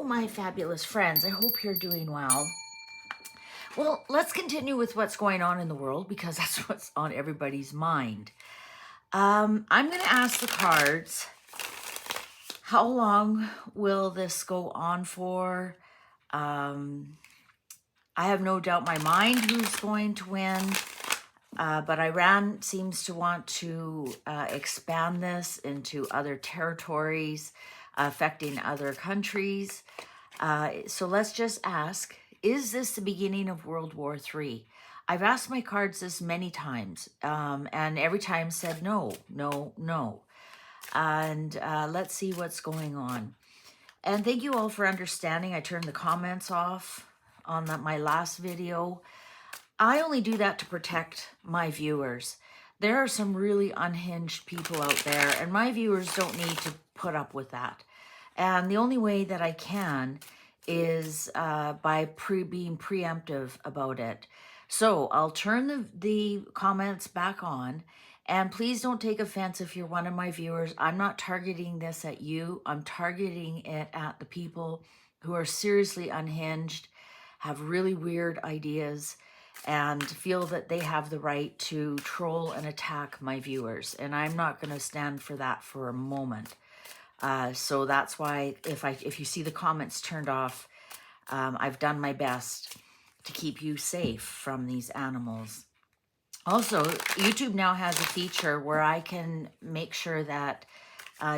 Hello, my fabulous friends. I hope you're doing well. Well, let's continue with what's going on in the world because that's what's on everybody's mind. I'm going to ask the cards, how long will this go on for? I have no doubt in my mind who's going to win, but Iran seems to want to expand this into other territories, affecting other countries. So let's just ask, is this the beginning of World War III? I've asked my cards this many times, and every time said no, no, no. And let's see what's going on. And thank you all for understanding. I turned the comments off on my last video. I only do that to protect my viewers. There are some really unhinged people out there, and my viewers don't need to put up with that. And the only way that I can is by being preemptive about it. So I'll turn the comments back on, and please don't take offense if you're one of my viewers. I'm not targeting this at you. I'm targeting it at the people who are seriously unhinged, have really weird ideas, and feel that they have the right to troll and attack my viewers. And I'm not going to stand for that for a moment. So that's why if you see the comments turned off, I've done my best to keep you safe from these animals. Also, YouTube now has a feature where I can make sure that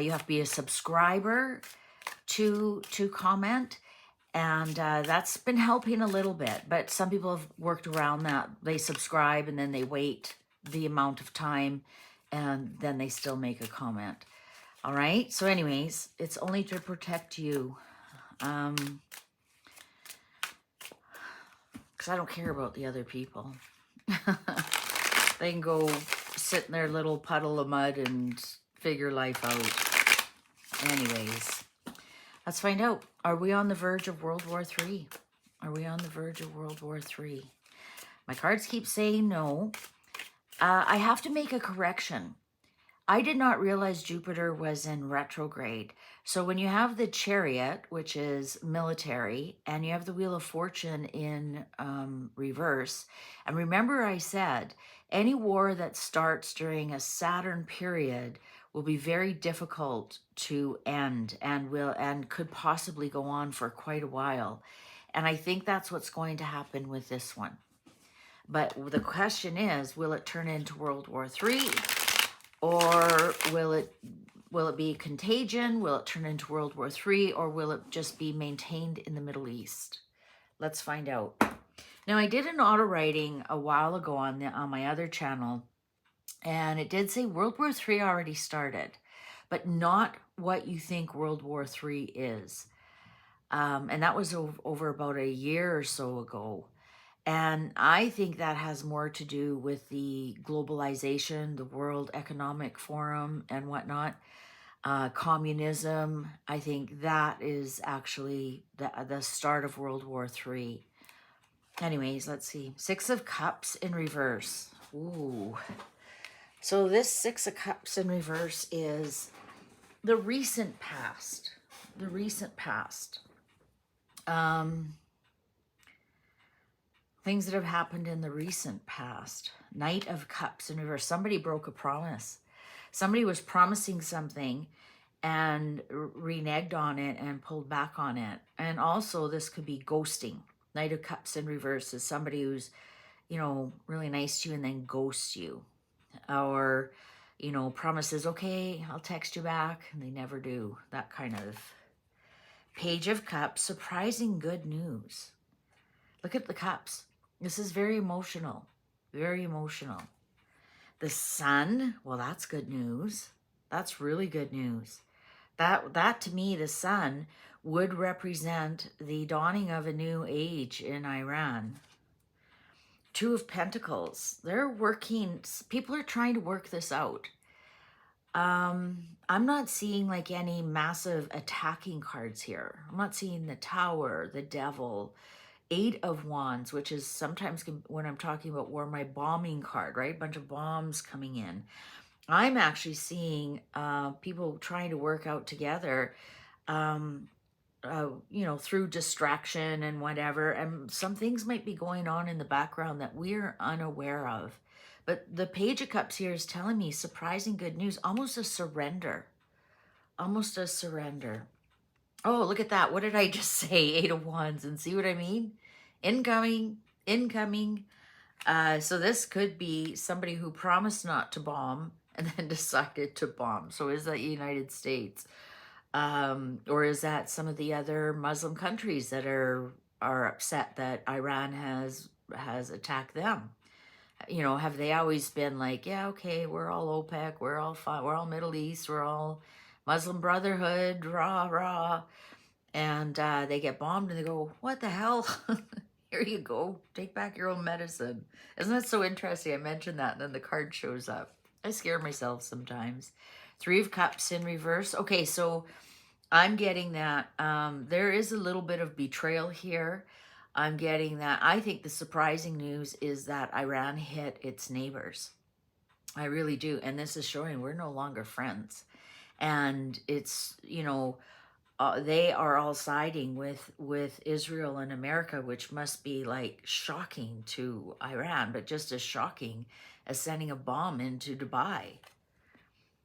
you have to be a subscriber to comment. And that's been helping a little bit, but some people have worked around that. They subscribe and then they wait the amount of time and then they still make a comment. All right. So anyways, it's only to protect you. Because I don't care about the other people. They can go sit in their little puddle of mud and figure life out. Anyways, let's find out. Are we on the verge of World War III? Are we on the verge of World War III? My cards keep saying no. I have to make a correction. I did not realize Jupiter was in retrograde. So when you have the Chariot, which is military, and you have the Wheel of Fortune in reverse, and remember I said, any war that starts during a Saturn period will be very difficult to end and could possibly go on for quite a while. And I think that's what's going to happen with this one. But the question is, will it turn into World War III? Or will it be Contagion? Will it turn into World War III? Or will it just be maintained in the Middle East? Let's find out. Now, I did an auto writing a while ago on my other channel, and it did say World War III already started, but not what you think World War III is. And that was over about a year or so ago. And I think that has more to do with the globalization, the World Economic Forum and whatnot, communism. I think that is actually the start of World War III. Anyways, let's see. Six of Cups in reverse. Ooh. So this Six of Cups in reverse is the recent past. The recent past. Things that have happened in the recent past. Knight of Cups in reverse. Somebody broke a promise. Somebody was promising something and reneged on it and pulled back on it. And also this could be ghosting. Knight of Cups in reverse is somebody who's, you know, really nice to you and then ghosts you. Or, you know, promises, okay, I'll text you back, and they never do. That kind of. Page of Cups, surprising good news. Look at the cups. This is very emotional, very emotional. The Sun, well, that's good news. That's really good news. That to me, the Sun would represent the dawning of a new age in Iran. Two of Pentacles, they're working, people are trying to work this out. I'm not seeing like any massive attacking cards here. I'm not seeing the Tower, the Devil, Eight of Wands, which is sometimes when I'm talking about war, my bombing card, right? A bunch of bombs coming in. I'm actually seeing people trying to work out together you know, through distraction and whatever. And some things might be going on in the background that we're unaware of. But the Page of Cups here is telling me surprising good news, almost a surrender, almost a surrender. Oh, look at that. What did I just say? Eight of Wands. And see what I mean? Incoming, incoming. So this could be somebody who promised not to bomb and then decided to bomb. So is that United States? Or is that some of the other Muslim countries that are upset that Iran has attacked them? You know, have they always been like, yeah, okay, we're all OPEC, we're all fine, we're all Middle East, we're all Muslim Brotherhood, rah, rah. And they get bombed and they go, what the hell? Here you go. Take back your own medicine. Isn't that so interesting? I mentioned that and then the card shows up. I scare myself sometimes. Three of Cups in reverse. Okay, so I'm getting that there is a little bit of betrayal here. I'm getting that. I think the surprising news is that Iran hit its neighbors. I really do. And this is showing we're no longer friends. And it's, you know, they are all siding with Israel and America, which must be like shocking to Iran, but just as shocking as sending a bomb into Dubai.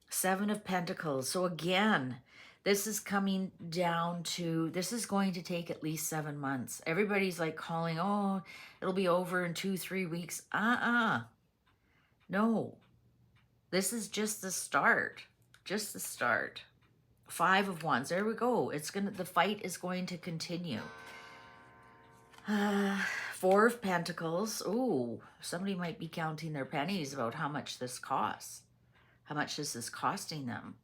Seven of Pentacles. So again, this is coming down to, this is going to take at least 7 months. Everybody's like calling, oh, it'll be over in 2-3 weeks. No, this is just the start. Just the start. Five of Wands. There we go. The fight is going to continue. Four of Pentacles. Ooh, somebody might be counting their pennies about how much this costs. How much this is costing them.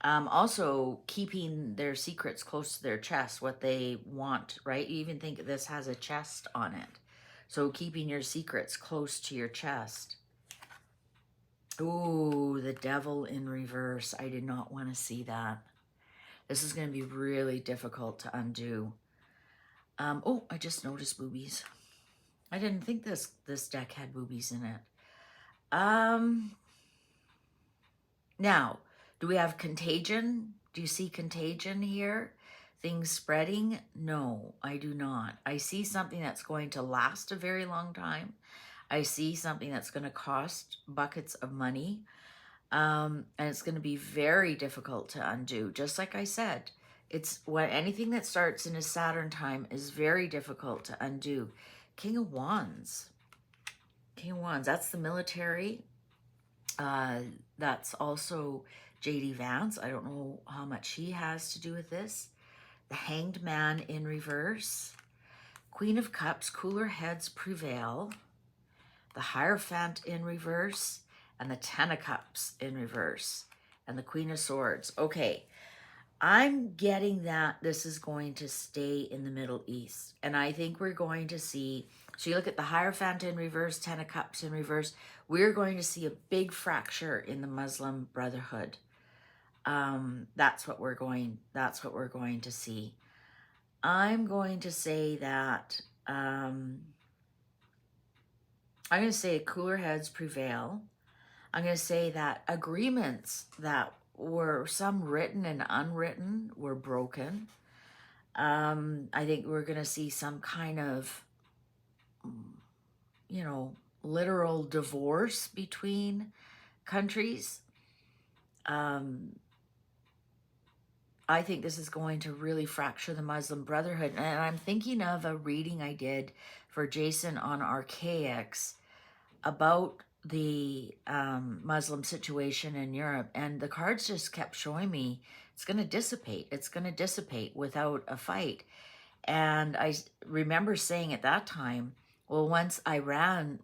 Also keeping their secrets close to their chest, what they want, right? You even think this has a chest on it. So keeping your secrets close to your chest. Ooh, the Devil in reverse. I did not want to see that. This is going to be really difficult to undo. Oh, I just noticed boobies. I didn't think this deck had boobies in it. Now, do we have Contagion? Do you see Contagion here? Things spreading? No, I do not. I see something that's going to last a very long time. I see something that's going to cost buckets of money. And it's going to be very difficult to undo. Just like I said, it's when anything that starts in a Saturn time is very difficult to undo. King of Wands. King of Wands, that's the military. That's also J.D. Vance. I don't know how much he has to do with this. The Hanged Man in reverse. Queen of Cups, cooler heads prevail. The Hierophant in reverse. And the Ten of Cups in reverse. And the Queen of Swords. Okay, I'm getting that this is going to stay in the Middle East. And I think we're going to see, so you look at the Hierophant in reverse, Ten of Cups in reverse, we're going to see a big fracture in the Muslim Brotherhood. That's what we're going to see. I'm going to say that, I'm going to say cooler heads prevail. I'm going to say that agreements that were some written and unwritten were broken. I think we're going to see some kind of, you know, literal divorce between countries. I think this is going to really fracture the Muslim Brotherhood. And I'm thinking of a reading I did for Jason on Archaics about the Muslim situation in Europe. And the cards just kept showing me it's going to dissipate. It's going to dissipate without a fight. And I remember saying at that time, well, once Iran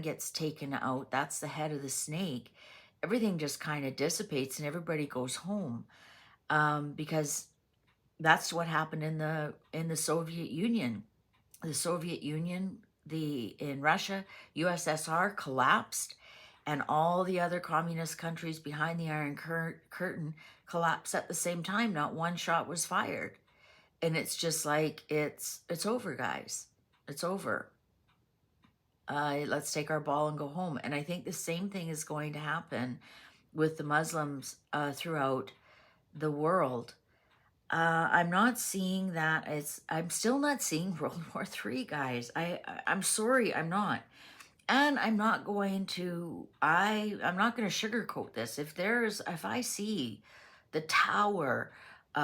gets taken out, that's the head of the snake, everything just kind of dissipates and everybody goes home. Because that's what happened in the Soviet Union. The Soviet Union, in Russia, USSR collapsed, and all the other communist countries behind the Iron Curtain collapsed at the same time. Not one shot was fired. And it's just like, it's over, guys. It's over. Let's take our ball and go home. And I think the same thing is going to happen with the Muslims throughout the world. I'm not seeing that. I'm still not seeing World War III, guys. I'm sorry, I'm not. And I'm not going to, I'm not going to sugarcoat this. If I see the Tower,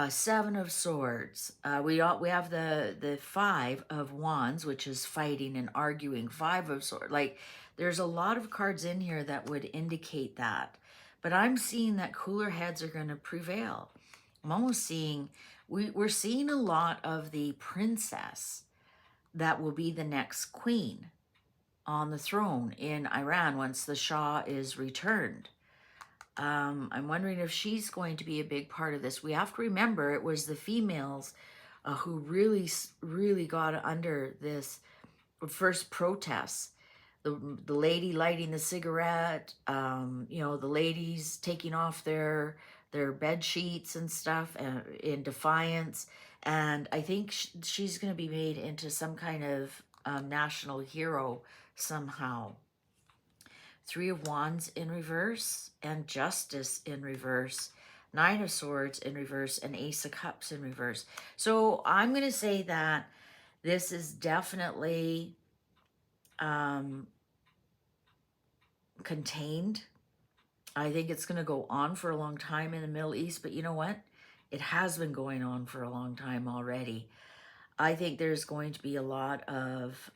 Seven of Swords, we have the Five of Wands, which is fighting and arguing, Five of Swords. Like, there's a lot of cards in here that would indicate that. But I'm seeing that cooler heads are going to prevail. I'm almost seeing, we're seeing a lot of the princess that will be the next queen on the throne in Iran once the Shah is returned. I'm wondering if she's going to be a big part of this. We have to remember it was the females who really got under this first protests. The lady lighting the cigarette, you know, the ladies taking off their bed sheets and stuff in defiance. And I think she's going to be made into some kind of national hero somehow. Three of Wands in reverse and Justice in reverse. Nine of Swords in reverse and Ace of Cups in reverse. So I'm going to say that this is definitely contained. I think it's going to go on for a long time in the Middle East, but you know what? It has been going on for a long time already. I think there's going to be a lot of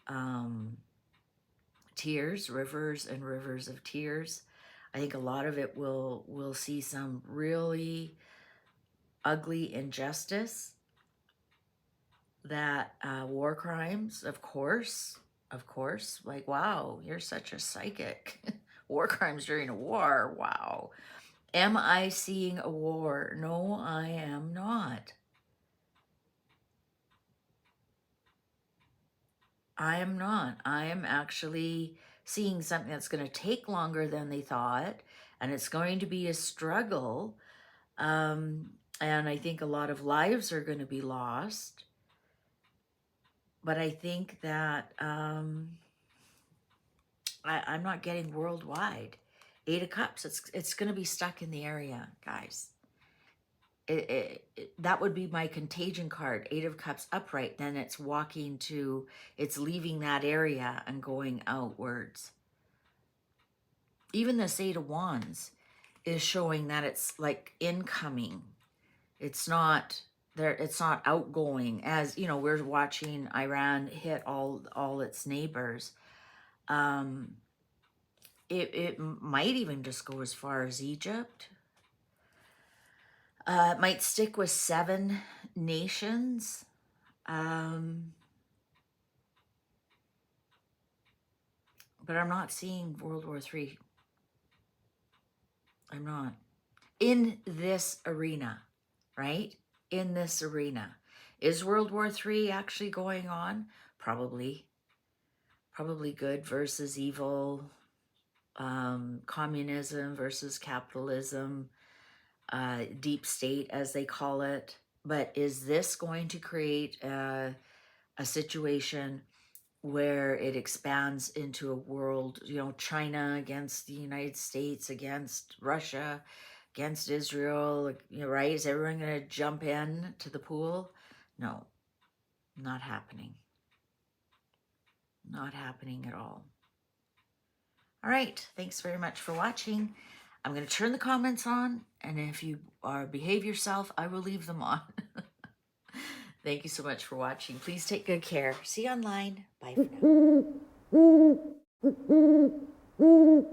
tears, rivers and rivers of tears. I think a lot of it will see some really ugly injustice, that war crimes, of course, like, wow, you're such a psychic. War crimes during a war, wow. Am I seeing a war? No, I am not. I am not. I am actually seeing something that's going to take longer than they thought, and it's going to be a struggle. And I think a lot of lives are going to be lost. But I think that I'm not getting worldwide. Eight of Cups, it's going to be stuck in the area, guys. That would be my Contagion card. Eight of Cups upright, then it's it's leaving that area and going outwards. Even this Eight of Wands is showing that it's like incoming. It's not there. It's not outgoing. As you know, we're watching Iran hit all its neighbors. It might even just go as far as Egypt. It might stick with 7 nations. But I'm not seeing World War III. I'm not. In this arena, right? In this arena. Is World War III actually going on? Probably. Probably good versus evil. Communism versus capitalism. Deep state, as they call it. But is this going to create a situation where it expands into a world, you know, China against the United States, against Russia, against Israel, you know, right? Is everyone going to jump in to the pool? No, not happening. Not happening at all. All right, thanks very much for watching. I'm going to turn the comments on, and if you behave yourself, I will leave them on. Thank you so much for watching. Please take good care. See you online. Bye for now.